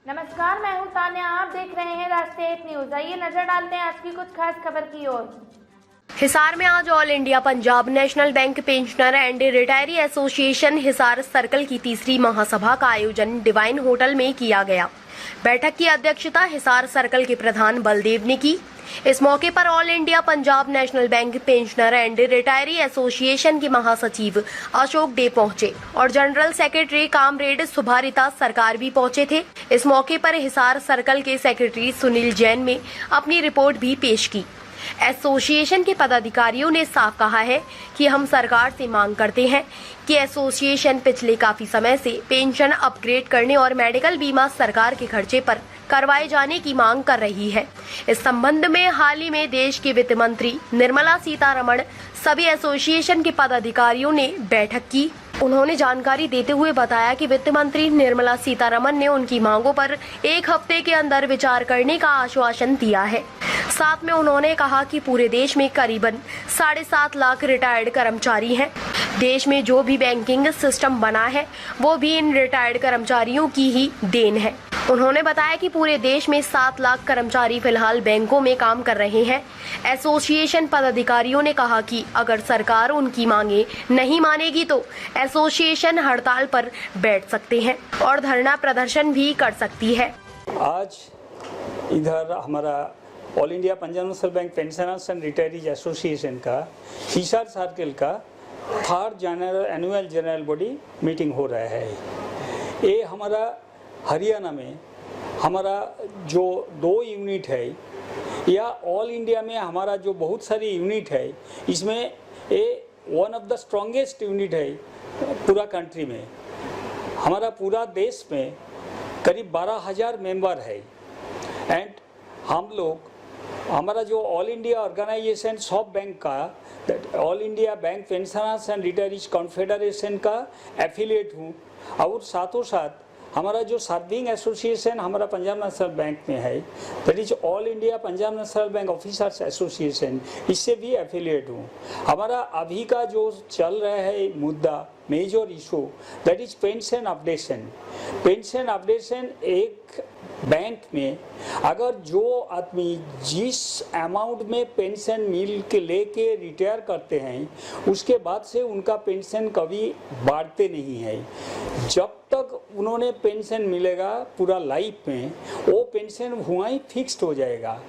नमस्कार, मैं हूं तान्या। आप देख रहे हैं राष्ट्रीय न्यूज। आइए नजर डालते हैं आज की कुछ खास खबर की ओर। हिसार में आज all India Punjab national bank pensioner and retiree association Hisar circle की तीसरी महासभा का आयोजन डिवाइन होटल में किया गया। बैठक की अध्यक्षता हिसार सर्कल के प्रधान बलदेव ने की। इस मौके पर all India Punjab national bank pensioner and retiree association के महासचिव अशोक डे पहुंचे और जनरल सेक्रेटरी कामरेड सुभारिता सरकार भी पहुंचे थे। इस मौके पर हिसार सर्कल के सेक्रेटरी सुनील जैन ने अपनी रिपोर्ट भी पेश की। एसोसिएशन के पदाधिकारियों ने साफ कहा है कि हम सरकार से मांग करते हैं कि एसोसिएशन पिछले काफी समय से पेंशन अपग्रेड करने और मेडिकल बीमा सरकार के खर्चे पर करवाए जाने की मांग कर रही है। इस संबंध में हाल ही में देश के वित्त मंत्री निर्मला सीतारमण सभी एसोसिएशन के पदाधिकारियों ने बैठक की। उन्होंने जानकारी देते हुए बताया कि वित्त मंत्री निर्मला सीतारमण ने उनकी मांगों पर एक हफ्ते के अंदर विचार करने का आश्वासन दिया है। साथ में उन्होंने कहा कि पूरे देश में करीबन 7.5 लाख रिटायर्ड कर्मचारी हैं। देश में जो भी बैंकिंग सिस्टम बना है वो भी इन रिटायर्ड कर्मचारियों की ही देन है। उन्होंने बताया कि पूरे देश में 7 लाख कर्मचारी फिलहाल बैंकों में काम कर रहे हैं। एसोसिएशन पदाधिकारियों ने कहा कि अगर सरकार उनकी मांगे नहीं मानेगी तो एसोसिएशन हड़ताल पर बैठ सकते हैं और धरना प्रदर्शन भी कर सकती है। आज इधर हमारा all India Punjab national bank pensioners and retirees association का हिसार सर्कल का 3rd annual general body meeting हो रहा है। ये हमारा हरियाणा में हमारा जो 2 यूनिट है या ऑल इंडिया में हमारा जो बहुत सारी यूनिट है, इसमें ये one of the strongest unit है पूरा कंट्री में। हमारा पूरा देश में करीब 12,000 मेंबर है। एंड हम लोग हमारा जो ऑल इंडिया ऑर्गेनाइजेशन सब बैंक का all India bank pensioners and retirees confederation का एफिलिएट हूँ और साथों साथ हमारा जो सर्विंग एसोसिएशन हमारा पंजाब नेशनल बैंक में है, that is all India Punjab national bank officers association, इससे भी एफिलिएट हूँ। हमारा अभी का जो चल रहा है मुद्दा major issue that is pension updation. Pension updation एक बैंक में अगर जो आदमी जिस अमाउंट में पेंशन मिल के लेके रिटायर करते हैं उसके बाद से उनका पेंशन कभी बढ़ते नहीं है। जब तक उन्होंने पेंशन मिलेगा पूरा लाइफ में वो पेंशन हुआ ही फिक्स्ड हो जाएगा।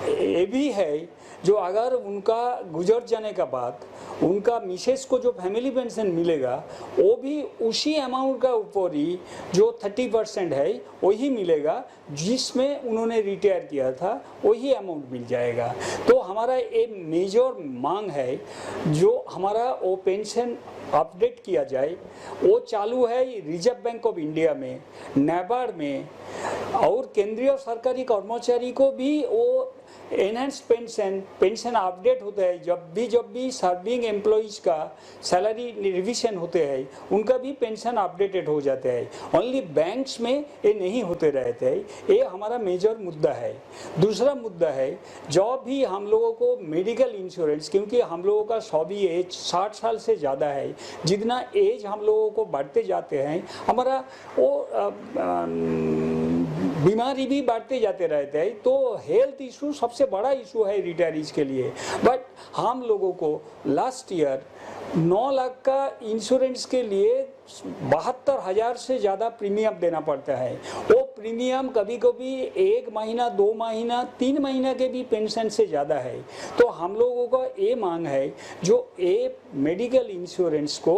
ये भी है जो अगर उनका गुजर जाने के बाद उनका मिसेस को जो फैमिली पेंशन मिलेगा वो भी उसी अमाउंट का ऊपर ही जो 30% है वही मिलेगा, जिसमें उन्होंने रिटायर किया था वही अमाउंट मिल जाएगा। तो हमारा एक मेजर मांग है जो हमारा वो पेंशन अपडेट किया जाए। वो चालू है रिजर्व बैंक ऑफ इंडिया में, नाबार्ड में, और केंद्रीय सरकारी कर्मचारी को भी वो एनहांस पेंशन अपडेट होता है। जब भी सर्विंग एम्प्लॉइज का सैलरी रिविजन होते हैं उनका भी पेंशन अपडेटेड हो जाते हैं। ओनली बैंक्स में ये नहीं होते रहते हैं। ये हमारा मेजर मुद्दा है। दूसरा मुद्दा है जब भी हम लोगों को मेडिकल इंश्योरेंस, क्योंकि हम लोगों का सभी एज 60 साल से ज़्यादा है, जितना एज हम लोगों को बढ़ते जाते हैं हमारा वो बीमारी भी बढ़ते जाते रहते हैं। तो हेल्थ इशू सबसे बड़ा इशू है रिटायरीज के लिए। बट हम लोगों को लास्ट ईयर 9 लाख का इंश्योरेंस के लिए 72,000 से ज़्यादा प्रीमियम देना पड़ता है। वो प्रीमियम कभी कभी 1 महीना, 2 महीना, 3 महीना के भी पेंशन से ज़्यादा है। तो हम लोगों का ये मांग है जो ये मेडिकल इंश्योरेंस को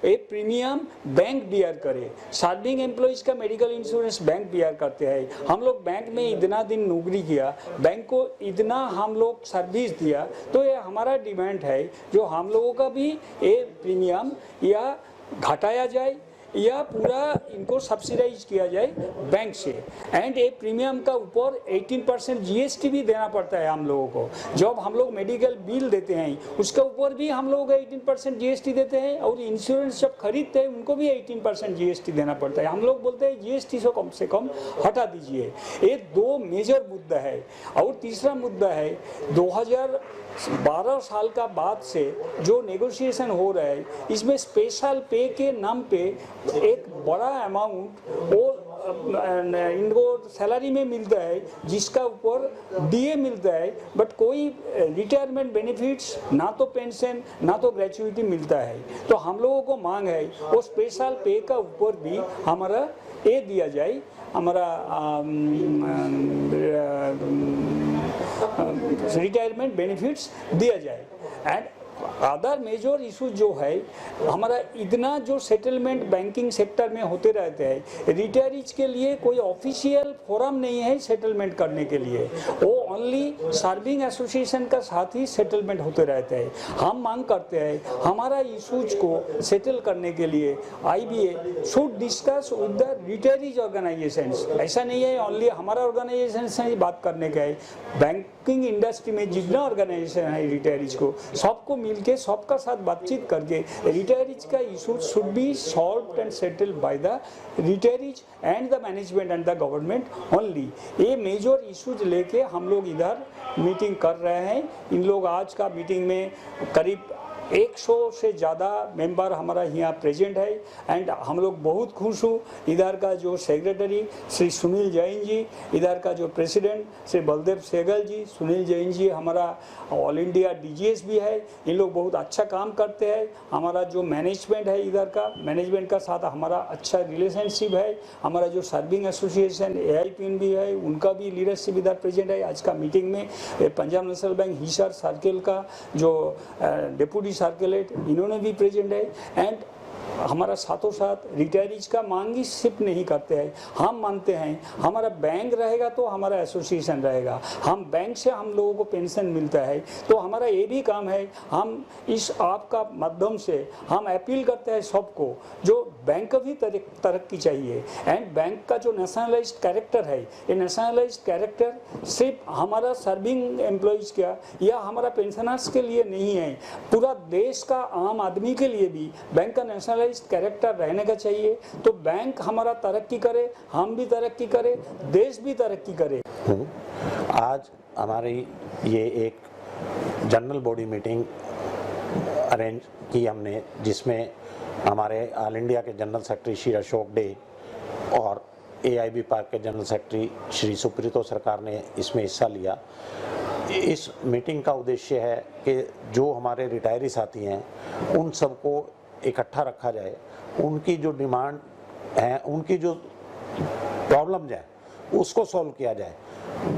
ये प्रीमियम बैंक बियर करे। सर्विंग एम्प्लॉइज का मेडिकल इंश्योरेंस बैंक बियर करते हैं। हम लोग बैंक में इतना दिन नौकरी किया, बैंक को इतना हम लोग सर्विस दिया, तो ये हमारा डिमांड है जो हम लोगों का भी ये प्रीमियम या घटाया जाए या पूरा इनको सब्सिडाइज किया जाए बैंक से। एंड ये प्रीमियम का ऊपर 18% जीएसटी भी देना पड़ता है हम लोगों को। जब हम लोग मेडिकल बिल देते हैं उसके ऊपर भी हम लोग 18% जीएसटी देते हैं, और इंश्योरेंस जब खरीदते हैं उनको भी 18% जीएसटी देना पड़ता है। हम लोग बोलते हैं जीएसटी से कम हटा दीजिए। ये 2 मेजर मुद्दा है। और तीसरा मुद्दा है 2012 साल का बाद से जो नेगोशिएशन हो रहा है, इसमें स्पेशल पे के नाम पे एक बड़ा अमाउंट वो इनको सैलरी में मिलता है, जिसका ऊपर डीए मिलता है, बट कोई रिटायरमेंट बेनिफिट्स ना तो पेंशन ना तो ग्रेचुइटी मिलता है। तो हम लोगों को मांग है वो स्पेशल पे का ऊपर भी हमारा ये दिया जाए, हमारा रिटायरमेंट बेनिफिट्स दिया जाए। एंड अदर मेजर इशू जो है हमारा इतना जो सेटलमेंट बैंकिंग सेक्टर में होते रहते हैं, रिटायरीज के लिए कोई ऑफिशियल फोरम नहीं है सेटलमेंट करने के लिए, वो ओनली सर्विंग एसोसिएशन का साथ ही सेटलमेंट होते रहते हैं। हम मांग करते हैं हमारा इशूज को सेटल करने के लिए IBA should discuss with the retirees organisations. ऐसा नहीं है ओनली हमारा ऑर्गेनाइजेशन से ही बात करने का है, बैंकिंग इंडस्ट्री में जितना ऑर्गेनाइजेशन है रिटायरीज को सबको मिलके सबका साथ बातचीत करके रिटायरीज का issue should be solved and settled by the retirees and the management and the government only. ये मेजर इशूज लेके हम लोग इधर मीटिंग कर रहे हैं। इन लोग आज का मीटिंग में करीब 100 से ज़्यादा मेंबर हमारा यहाँ प्रेजेंट है एंड हम लोग बहुत खुश हूँ। इधर का जो सेक्रेटरी श्री सुनील जैन जी, इधर का जो प्रेसिडेंट श्री बलदेव सहगल जी, सुनील जैन जी हमारा ऑल इंडिया DGS भी है, इन लोग बहुत अच्छा काम करते हैं। हमारा जो मैनेजमेंट है इधर का मैनेजमेंट का साथ हमारा अच्छा रिलेशनशिप है। हमारा जो सर्विंग एसोसिएशन AIPN भी है, उनका भी लीडरशिप इधर प्रेजेंट है। आज का मीटिंग में Punjab national bank Hisar circle का जो डेप्यूटी सर्कुलेट इन्होंने भी प्रेजेंट है। एंड हमारा साथों साथ रिटायरीज का मांग ही सिर्फ नहीं करते हैं, हम मानते हैं हमारा बैंक रहेगा तो हमारा एसोसिएशन रहेगा। हम बैंक से हम लोगों को पेंशन मिलता है, तो हमारा ये भी काम है, हम इस आपका माध्यम से हम अपील करते हैं सबको, जो बैंक भी तरक्की चाहिए। एंड बैंक का जो नेशनलाइज्ड कैरेक्टर है, ये नेशनलाइज्ड कैरेक्टर सिर्फ हमारा सर्विंग एम्प्लॉयज़ का या हमारा पेंशनर्स के लिए नहीं है, पूरा देश का आम आदमी के लिए भी बैंक का नेशनलाइज्ड कैरेक्टर रहने का चाहिए। तो बैंक हमारा तरक्की करे, हम भी तरक्की करे, देश भी तरक्की करे। आज हमारी ये एक जनरल बॉडी मीटिंग अरेंज की हमने, जिसमें हमारे ऑल इंडिया के general secretary Shri Ashok day और AIB पार्क के जनरल सेक्रेटरी श्री सुप्रीतो सरकार ने इसमें हिस्सा लिया। इस मीटिंग का उद्देश्य है कि जो हमारे रिटायरी साथी हैं उन सबको इकट्ठा रखा जाए, उनकी जो डिमांड है, उनकी जो प्रॉब्लम्स हैं उसको सॉल्व किया जाए।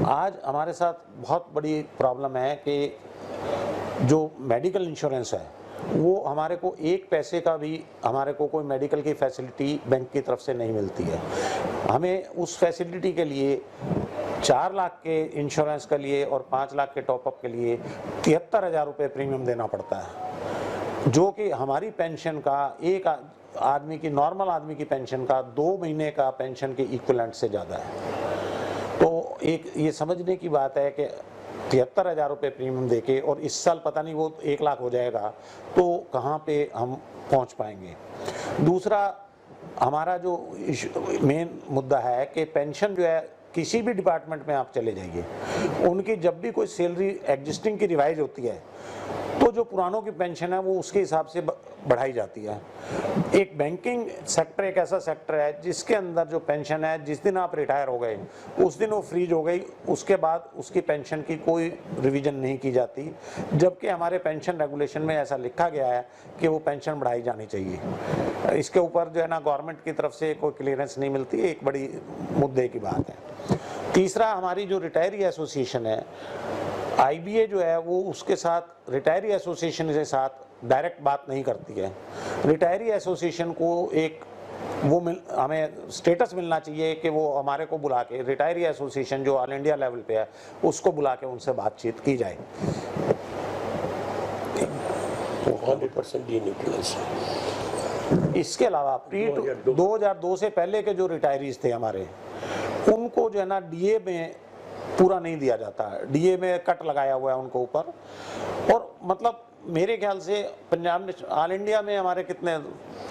आज हमारे साथ बहुत बड़ी प्रॉब्लम है कि जो मेडिकल इंश्योरेंस है वो हमारे को एक पैसे का भी हमारे को कोई मेडिकल की फैसिलिटी बैंक की तरफ से नहीं मिलती है। हमें उस फैसिलिटी के लिए 4 लाख के इंश्योरेंस के लिए और 5 लाख के टॉपअप के लिए 73,000 रुपये प्रीमियम देना पड़ता है, जो कि हमारी पेंशन का एक आदमी की, नॉर्मल आदमी की पेंशन का 2 महीने का पेंशन के इक्विवेलेंट से ज़्यादा है। तो एक ये समझने की बात है कि 73,000 रुपये प्रीमियम देके और इस साल पता नहीं वो 1 लाख हो जाएगा, तो कहाँ पे हम पहुँच पाएंगे। दूसरा हमारा जो मेन मुद्दा है कि पेंशन जो है किसी भी डिपार्टमेंट में आप चले जाइए, उनकी जब भी कोई सैलरी एग्जिस्टिंग की रिवाइज होती है तो जो पुरानों की पेंशन है वो उसके हिसाब से बढ़ाई जाती है। एक बैंकिंग सेक्टर एक ऐसा सेक्टर है जिसके अंदर जो पेंशन है, जिस दिन आप रिटायर हो गए उस दिन वो फ्रीज हो गई, उसके बाद उसकी पेंशन की कोई रिवीजन नहीं की जाती, जबकि हमारे पेंशन रेगुलेशन में ऐसा लिखा गया है कि वो पेंशन बढ़ाई जानी चाहिए। इसके ऊपर जो है ना गवर्नमेंट की तरफ से कोई क्लियरेंस नहीं मिलती, एक बड़ी मुद्दे की बात है। तीसरा, हमारी जो रिटायरी एसोसिएशन है IBA जो है वो उसके साथ रिटायरी एसोसिएशन के साथ डायरेक्ट बात नहीं करती है। रिटायरी एसोसिएशन को एक वो हमें स्टेटस मिलना चाहिए कि वो हमारे को बुला के, रिटायरी एसोसिएशन जो ऑल इंडिया लेवल पे है उसको बुला के उनसे बातचीत की जाए। 100% डीन्यूक्लियस। इसके अलावा प्री 2002 से पहले के जो रिटायरीज थे हमारे, उनको जो है ना DA में पूरा नहीं दिया जाता, DA में कट लगाया हुआ है उनको ऊपर। और मतलब मेरे ख्याल से पंजाब में ऑल इंडिया में हमारे कितने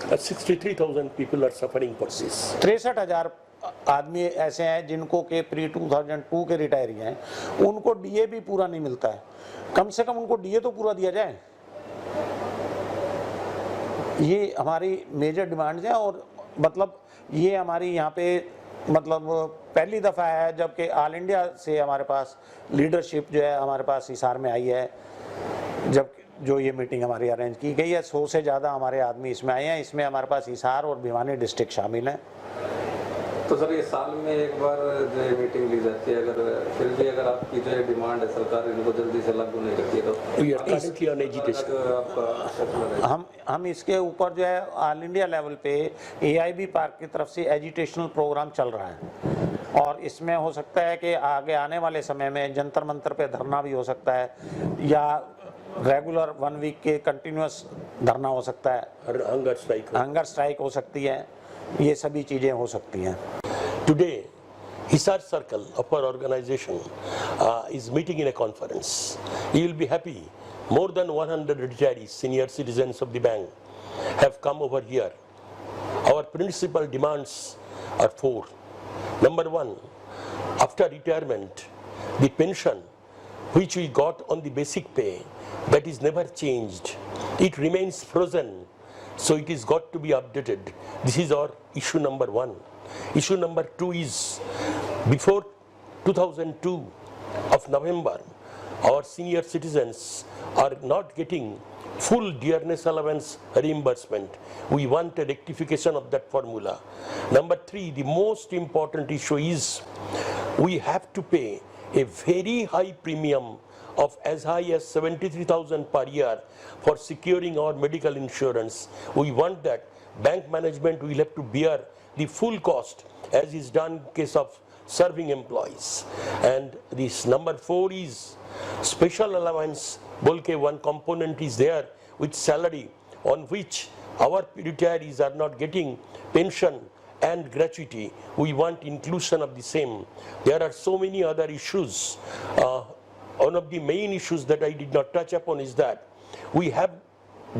63,000 people are suffering for this. 63,000 आदमी ऐसे हैं जिनको के प्री 2002 के रिटायरी हैं, उनको DA भी पूरा नहीं मिलता है। कम से कम उनको DA तो पूरा दिया जाए। ये हमारी मेजर डिमांड्स हैं। और मतलब ये हमारी यहाँ पे मतलब पहली दफ़ा है जबकि ऑल इंडिया से हमारे पास लीडरशिप जो है हमारे पास हिसार में आई है, जब जो ये मीटिंग हमारी अरेंज की गई है। 100 से ज़्यादा हमारे आदमी इसमें आए हैं। इसमें हमारे पास हिसार और भिवानी डिस्ट्रिक्ट शामिल हैं। तो सर ये साल में एक बार जो है मीटिंग ली जाती है, अगर फिर भी अगर आपकी जो है डिमांड है सरकार इनको जल्दी से लागू नहीं करती है तो We are currently on agitation. जो है आपका फैसला है। हम इसके ऊपर जो है ऑल इंडिया लेवल पे AIB पार्क की तरफ से एजुटेशनल प्रोग्राम चल रहा है और इसमें हो सकता है कि आगे आने वाले समय में जंतर मंतर पे धरना भी हो सकता है या रेगुलर 1 वीक के कंटिन्यूस धरना हो सकता है, हंगर स्ट्राइक हो सकती है, ये सभी चीज़ें हो सकती हैं। Today, Hisar Circle of our organization is meeting in a conference. You will be happy. More than 100 retirees, senior citizens of the bank, have come over here. Our principal demands are 4. Number 1, after retirement, the pension which we got on the basic pay, that is never changed. It remains frozen. So it is got to be updated. This is our issue number 1. Issue number 2 is, before 2002 of November, our senior citizens are not getting full dearness allowance reimbursement. We want a rectification of that formula. Number 3, the most important issue is, we have to pay a very high premium of as high as 73,000 per year for securing our medical insurance. We want that bank management will have to bear the full cost as is done in case of serving employees. And this number 4 is special allowance. Bolke one component is there with salary on which our retirees are not getting pension and gratuity. We want inclusion of the same. There are so many other issues. One of the main issues that I did not touch upon is that we have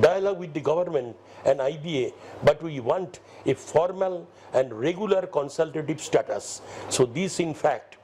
dialogue with the government and IBA, but we want a formal and regular consultative status. So this in fact